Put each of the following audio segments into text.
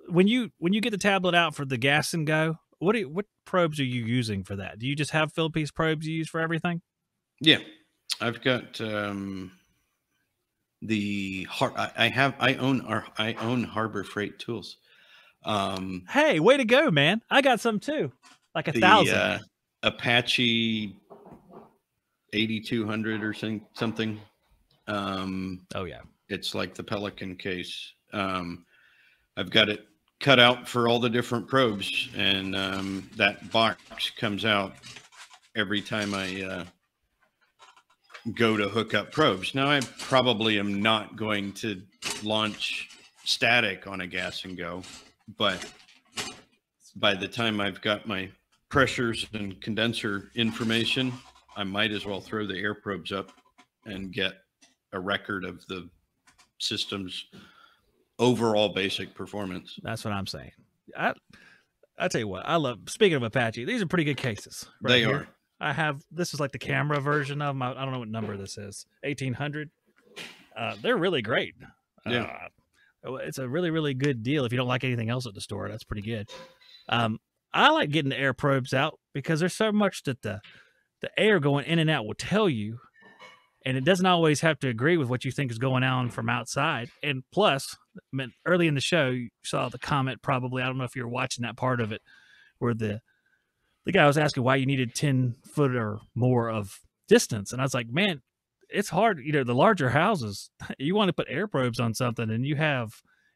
when you get the tablet out for the gas and go, what probes are you using for that? Do you just have fill piece probes you use for everything? Yeah, I've got I own Harbor Freight tools. Hey, way to go, man! I got some too, like the 1,000. Apache 8200 or something. Oh yeah, it's like the Pelican case. I've got it cut out for all the different probes, and that box comes out every time I go to hook up probes. Now, I probably am not going to launch static on a gas and go, but by the time I've got my pressures and condenser information, I might as well throw the air probes up and get a record of the system's overall basic performance. That's what I'm saying. I tell you what, I love. Speaking of Apache, these are pretty good cases. Right They here. are. I have, this is like the camera version of them. I don't know what number this is. 1800. They're really great. Yeah. It's a really, really good deal. If you don't like anything else at the store, that's pretty good. I like getting the air probes out because there's so much that the air going in and out will tell you, and it doesn't always have to agree with what you think is going on from outside. And plus, I mean, early in the show, you saw the comment probably, I don't know if you were watching that part of it, where the guy was asking why you needed 10 foot or more of distance. And I was like, man, it's hard. You know, the larger houses, you want to put air probes on something, and you have,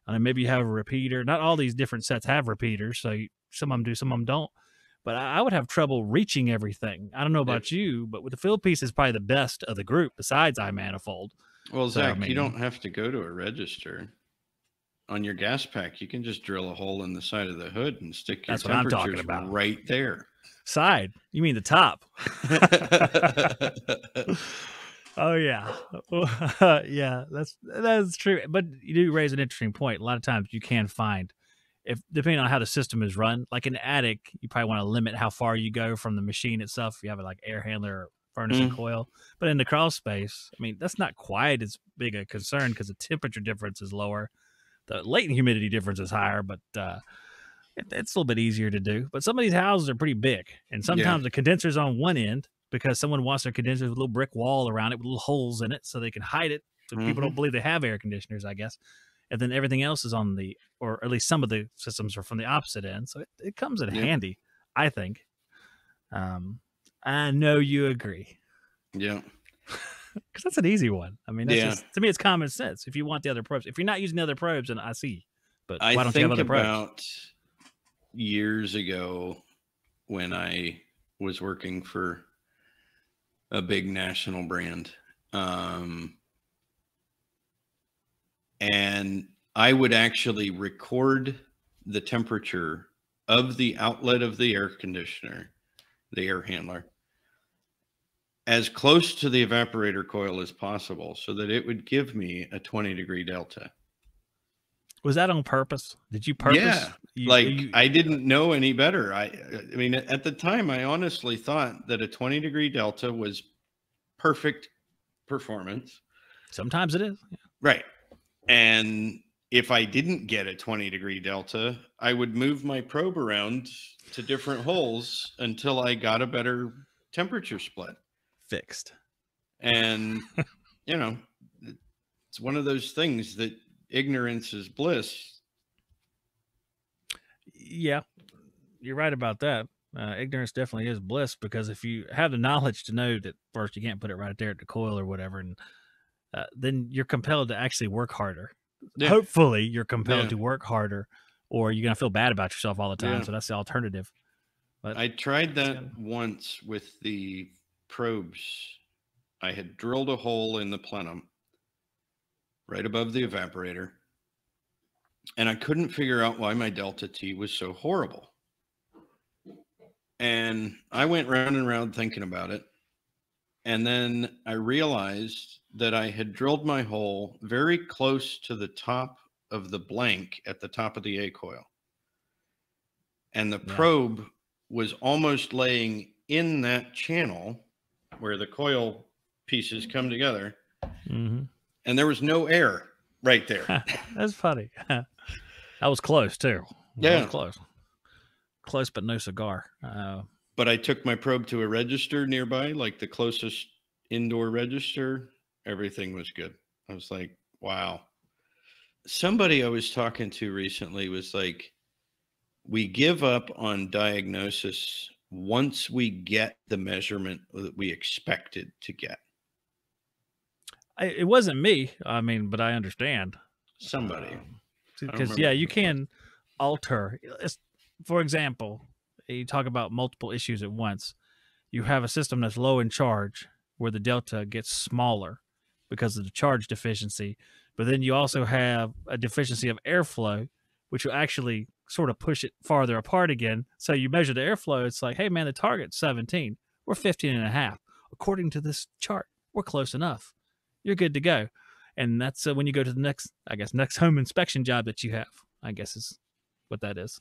I mean, maybe you have a repeater. Not all these different sets have repeaters, so some of them do, some of them don't. But I would have trouble reaching everything. I don't know about you, but with the fill piece is probably the best of the group besides iManifold. Well, Zach, you don't have to go to a register. On your gas pack, you can just drill a hole in the side of the hood and stick your temperatures right there. Side? You mean the top? Oh yeah, yeah. That's true. But you do raise an interesting point. A lot of times you can find, if depending on how the system is run, like in the attic, you probably want to limit how far you go from the machine itself. If you have a like air handler, or furnace and coil. But in the crawl space, I mean, that's not quite as big a concern because the temperature difference is lower. The latent humidity difference is higher, but it's a little bit easier to do. But some of these houses are pretty big, and sometimes the condenser's on one end because someone wants their condenser with a little brick wall around it with little holes in it so they can hide it, so people don't believe they have air conditioners, I guess. And then everything else is on the, or at least some of the systems are from the opposite end. So it comes in handy, I think. I know you agree. Yeah. Because that's an easy one. I mean, that's just, to me, it's common sense. If you want the other probes, if you're not using the other probes, then I see. But why don't you have other probes? About years ago, when I was working for a big national brand, and I would actually record the temperature of the outlet of the air conditioner, the air handler, as close to the evaporator coil as possible so that it would give me a 20-degree delta. Was that on purpose? Did you purpose? Yeah. I didn't know any better. I mean, at the time, I honestly thought that a 20-degree delta was perfect performance. Sometimes it is. Yeah. Right. And if I didn't get a 20-degree delta, I would move my probe around to different holes until I got a better temperature split. Fixed. And, you know, it's one of those things that ignorance is bliss. Yeah, you're right about that. Ignorance definitely is bliss, because if you have the knowledge to know that first you can't put it right there at the coil or whatever, and then you're compelled to actually work harder. Yeah. Hopefully you're compelled to work harder, or you're going to feel bad about yourself all the time. Yeah. So that's the alternative. But I tried that once with the probes. I had drilled a hole in the plenum right above the evaporator, and I couldn't figure out why my delta T was so horrible. And I went round and round thinking about it. And then I realized that I had drilled my hole very close to the top of the blank at the top of the A coil. And the probe was almost laying in that channel where the coil pieces come together. And there was no air right there. That's funny. That was close too. That was Yeah. close. Close, but no cigar. But I took my probe to a register nearby, like the closest indoor register. Everything was good. I was like, wow. Somebody I was talking to recently was like, we give up on diagnosis once we get the measurement that we expected to get. It wasn't me. I mean, but I understand. Somebody. Because, yeah, you can alter. For example, you talk about multiple issues at once. You have a system that's low in charge where the delta gets smaller because of the charge deficiency. But then you also have a deficiency of airflow, which will actually sort of push it farther apart again. So you measure the airflow. It's like, hey, man, the target's 17. We're 15 and a half. According to this chart, we're close enough. You're good to go. And that's when you go to the next home inspection job that you have, I guess is what that is.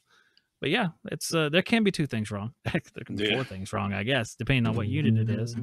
But yeah, it's there can be two things wrong. There can be four things wrong, I guess, depending on what unit it is.